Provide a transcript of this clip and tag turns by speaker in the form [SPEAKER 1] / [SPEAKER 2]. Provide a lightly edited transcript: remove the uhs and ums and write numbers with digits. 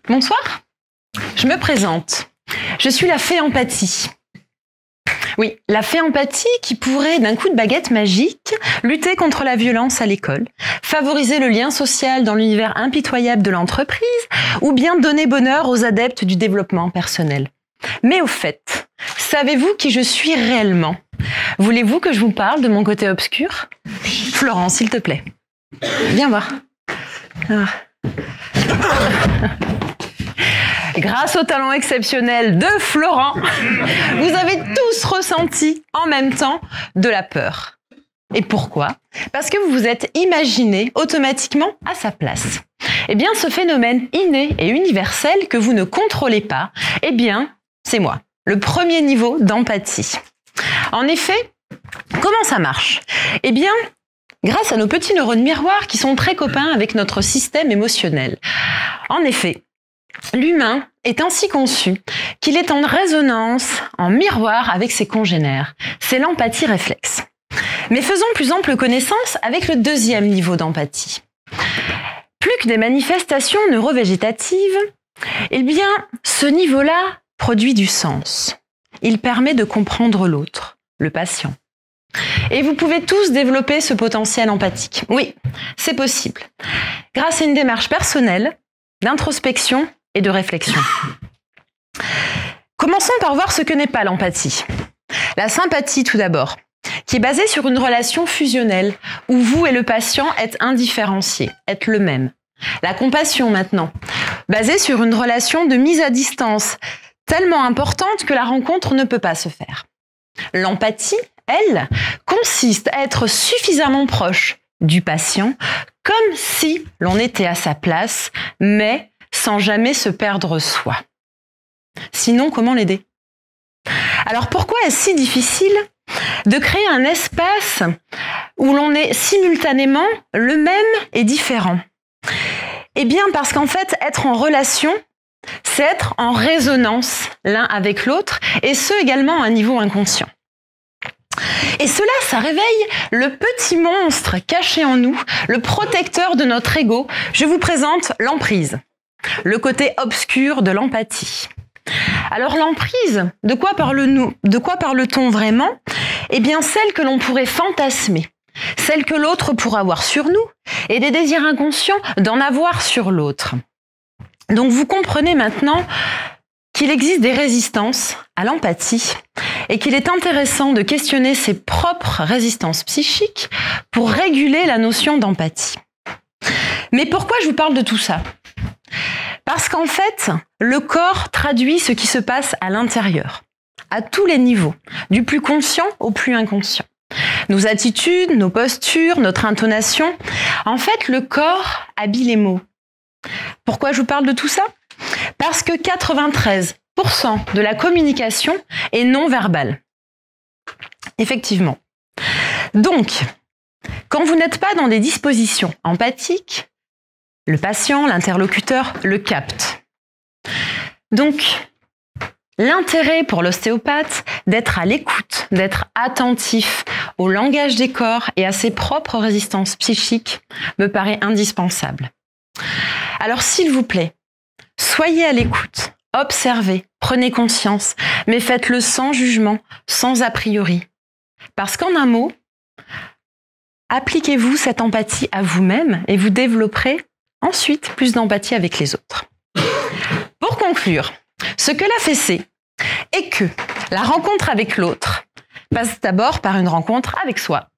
[SPEAKER 1] Bonsoir, je me présente. Je suis la fée empathie. Oui, la fée empathie qui pourrait, d'un coup de baguette magique, lutter contre la violence à l'école, favoriser le lien social dans l'univers impitoyable de l'entreprise, ou bien donner bonheur aux adeptes du développement personnel. Mais au fait, savez-vous qui je suis réellement? Voulez-vous que je vous parle de mon côté obscur? Florent, s'il te plaît. Viens voir. Grâce au talent exceptionnel de Florent, vous avez tous ressenti en même temps de la peur. Et pourquoi? Parce que vous vous êtes imaginé automatiquement à sa place. Eh bien, ce phénomène inné et universel que vous ne contrôlez pas, eh bien, c'est moi, le premier niveau d'empathie. En effet, comment ça marche? Eh bien, grâce à nos petits neurones miroirs qui sont très copains avec notre système émotionnel. En effet, l'humain est ainsi conçu qu'il est en résonance, en miroir avec ses congénères. C'est l'empathie réflexe. Mais faisons plus ample connaissance avec le deuxième niveau d'empathie. Plus que des manifestations neurovégétatives, eh bien, ce niveau-là produit du sens. Il permet de comprendre l'autre, le patient. Et vous pouvez tous développer ce potentiel empathique. Oui, c'est possible. Grâce à une démarche personnelle, d'introspection et de réflexion. Commençons par voir ce que n'est pas l'empathie. La sympathie tout d'abord, qui est basée sur une relation fusionnelle où vous et le patient êtes indifférenciés, êtes le même. La compassion maintenant, basée sur une relation de mise à distance tellement importante que la rencontre ne peut pas se faire. L'empathie, elle, consiste à être suffisamment proche du patient comme si l'on était à sa place, mais sans jamais se perdre soi. Sinon, comment l'aider? Alors pourquoi est-ce si difficile de créer un espace où l'on est simultanément le même et différent? Eh bien parce qu'en fait, être en relation, c'est être en résonance l'un avec l'autre, et ce également à un niveau inconscient. Et cela, ça réveille le petit monstre caché en nous, le protecteur de notre ego. Je vous présente l'emprise, le côté obscur de l'empathie. Alors l'emprise, de quoi parle-t-on vraiment? Eh bien celle que l'on pourrait fantasmer, celle que l'autre pourrait avoir sur nous, et des désirs inconscients d'en avoir sur l'autre. Donc vous comprenez maintenant qu'il existe des résistances à l'empathie et qu'il est intéressant de questionner ses propres résistances psychiques pour réguler la notion d'empathie. Mais pourquoi je vous parle de tout ça? Parce qu'en fait, le corps traduit ce qui se passe à l'intérieur, à tous les niveaux, du plus conscient au plus inconscient. Nos attitudes, nos postures, notre intonation, en fait, le corps habille les mots. Pourquoi je vous parle de tout ça? Parce que 93% de la communication est non verbale. Effectivement. Donc, quand vous n'êtes pas dans des dispositions empathiques, le patient, l'interlocuteur, le capte. Donc, l'intérêt pour l'ostéopathe d'être à l'écoute, d'être attentif au langage des corps et à ses propres résistances psychiques me paraît indispensable. Alors, s'il vous plaît, soyez à l'écoute, observez, prenez conscience, mais faites-le sans jugement, sans a priori. Parce qu'en un mot, appliquez-vous cette empathie à vous-même et vous développerez ensuite plus d'empathie avec les autres. Pour conclure, ce que la fée sait est que la rencontre avec l'autre passe d'abord par une rencontre avec soi.